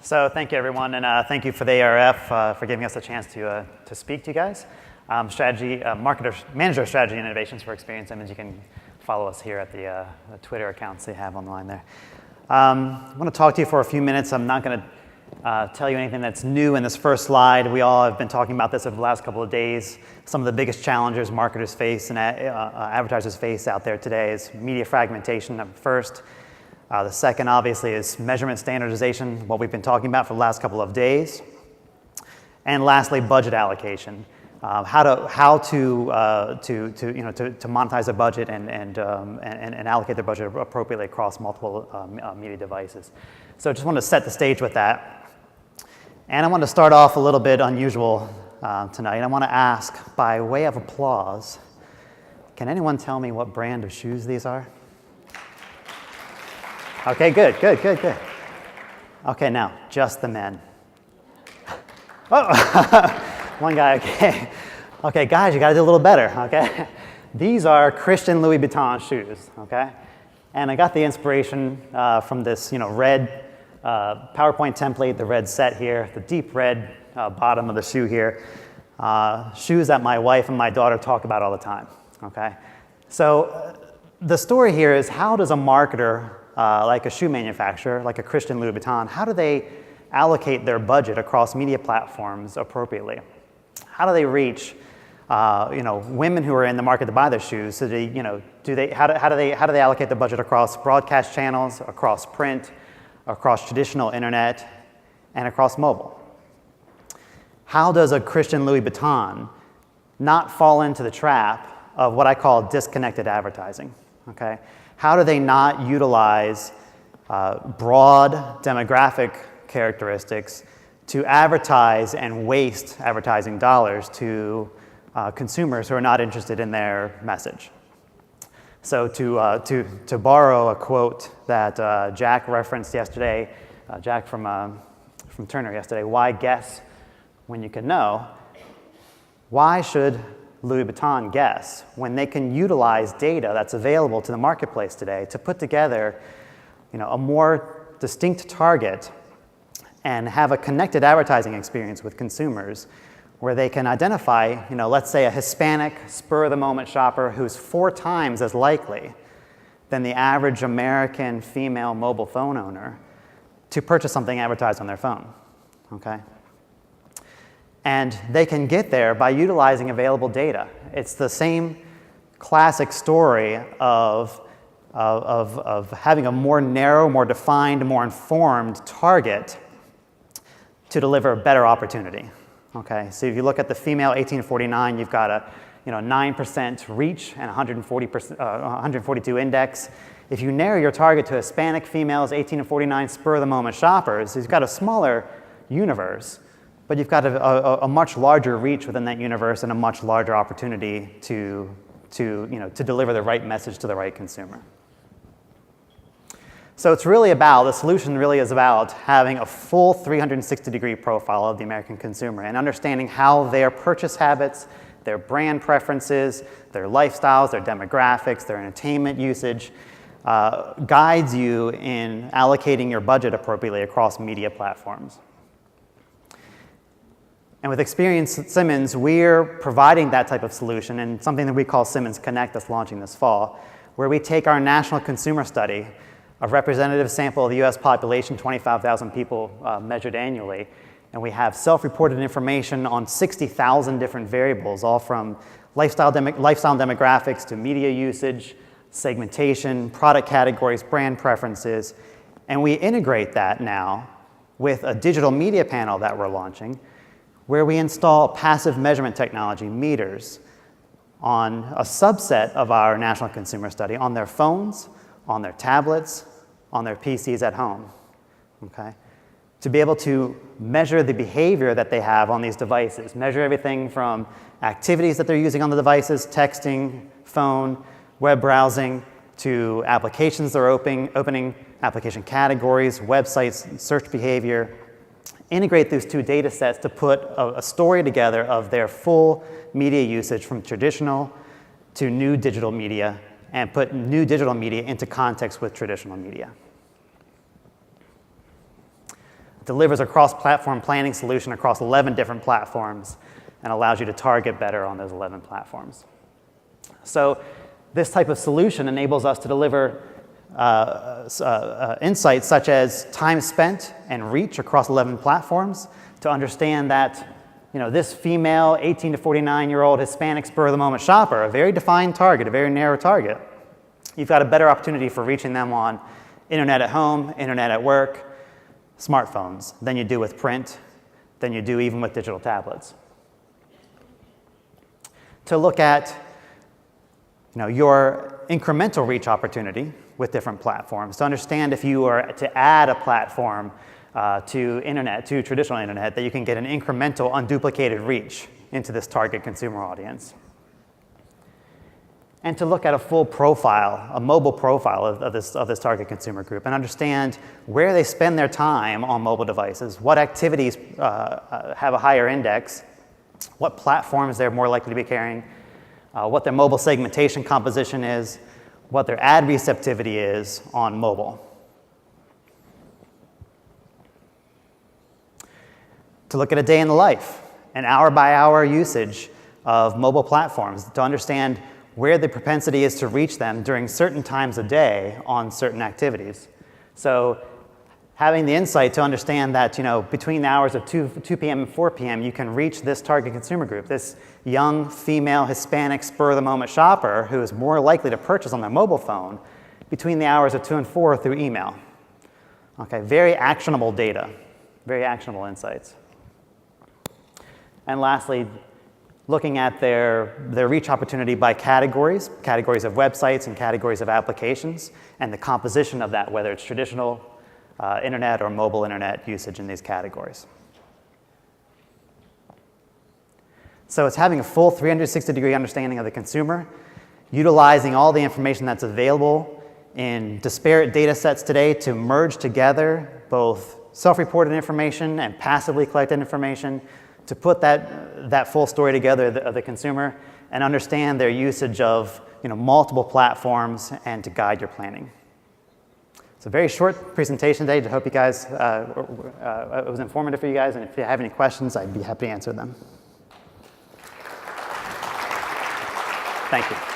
So thank you, everyone, and thank you for the ARF for giving us a chance to speak to you guys. Manager of Strategy and Innovations for Experian Simmons. You can follow us here at the Twitter accounts they have online there. I want to talk to you for a few minutes. I'm not going to tell you anything that's new in this first slide. We all have been talking about this over the last couple of days. Some of the biggest challenges marketers face and advertisers face out there today is media fragmentation first. The second, obviously, is measurement standardization, what we've been talking about for the last couple of days. And lastly, budget allocation, how to monetize a budget and allocate the budget appropriately across multiple media devices. So I just want to set the stage with that. And I want to start off a little bit unusual tonight. I want to ask, by way of applause, can anyone tell me what brand of shoes these are? Okay, good. Okay, now, just the men. Oh, one guy, okay. Okay, guys, you gotta do a little better, okay? These are Christian Louis Vuitton shoes, okay? And I got the inspiration from this, red PowerPoint template, the red set here, the deep red bottom of the shoe here. Shoes that my wife and my daughter talk about all the time, okay? So the story here is, how does a marketer like a shoe manufacturer, like a Christian Louis Vuitton, how do they allocate their budget across media platforms appropriately? How do they reach, women who are in the market to buy their shoes? So how do they allocate the budget across broadcast channels, across print, across traditional internet, and across mobile? How does a Christian Louis Vuitton not fall into the trap of what I call disconnected advertising? Okay. How do they not utilize broad demographic characteristics to advertise and waste advertising dollars to consumers who are not interested in their message? So to borrow a quote that Jack referenced yesterday, Jack from Turner yesterday, why guess when you can know? Why should Louis Vuitton guess when they can utilize data that's available to the marketplace today to put together, a more distinct target and have a connected advertising experience with consumers where they can identify, let's say a Hispanic spur-of-the-moment shopper who's 4 times as likely than the average American female mobile phone owner to purchase something advertised on their phone, okay? And they can get there by utilizing available data. It's the same classic story of having a more narrow, more defined, more informed target to deliver a better opportunity. Okay, so if you look at the female 18 to 49, you've got a 9% reach and 142 index. If you narrow your target to Hispanic females 18 to 49 spur-of-the-moment shoppers, you've got a smaller universe. But you've got a much larger reach within that universe and a much larger opportunity to deliver the right message to the right consumer. So the solution really is about having a full 360-degree profile of the American consumer and understanding how their purchase habits, their brand preferences, their lifestyles, their demographics, their entertainment usage guides you in allocating your budget appropriately across media platforms. And with Experian Simmons, we're providing that type of solution and something that we call Simmons Connect that's launching this fall, where we take our national consumer study, a representative sample of the US population, 25,000 people measured annually, and we have self-reported information on 60,000 different variables, all from lifestyle demographics to media usage, segmentation, product categories, brand preferences, and we integrate that now with a digital media panel that we're launching, where we install passive measurement technology, meters, on a subset of our national consumer study, on their phones, on their tablets, on their PCs at home, okay? To be able to measure the behavior that they have on these devices, measure everything from activities that they're using on the devices, texting, phone, web browsing, to applications they're opening, application categories, websites, search behavior. Integrate those 2 data sets to put a story together of their full media usage from traditional to new digital media and put new digital media into context with traditional media. delivers a cross-platform planning solution across 11 different platforms and allows you to target better on those 11 platforms. So this type of solution enables us to deliver insights such as time spent and reach across 11 platforms to understand that this female 18 to 49-year-old Hispanic spur-of-the-moment shopper, a very defined target, a very narrow target, you've got a better opportunity for reaching them on internet at home, internet at work, smartphones than you do with print, than you do even with digital tablets. To look at your incremental reach opportunity with different platforms, to understand if you are to add a platform to traditional internet, that you can get an incremental, unduplicated reach into this target consumer audience. And to look at a full profile, a mobile profile of this target consumer group, and understand where they spend their time on mobile devices, what activities have a higher index, what platforms they're more likely to be carrying, what their mobile segmentation composition is, what their ad receptivity is on mobile. To look at a day in the life, an hour-by-hour usage of mobile platforms, to understand where the propensity is to reach them during certain times of day on certain activities. So having the insight to understand that between the hours of 2 p.m. and 4 p.m. you can reach this target consumer group, this young female Hispanic spur-of-the-moment shopper who is more likely to purchase on their mobile phone between the hours of 2 and 4 through email. Okay, very actionable data, very actionable insights. And lastly, looking at their reach opportunity by categories of websites and categories of applications, and the composition of that, whether it's traditional internet or mobile internet usage in these categories. So it's having a full 360-degree understanding of the consumer, utilizing all the information that's available in disparate data sets today to merge together both self-reported information and passively collected information to put that full story together of the consumer and understand their usage of multiple platforms and to guide your planning. It's a very short presentation today. I hope you guys, it was informative for you guys, and if you have any questions, I'd be happy to answer them. Thank you.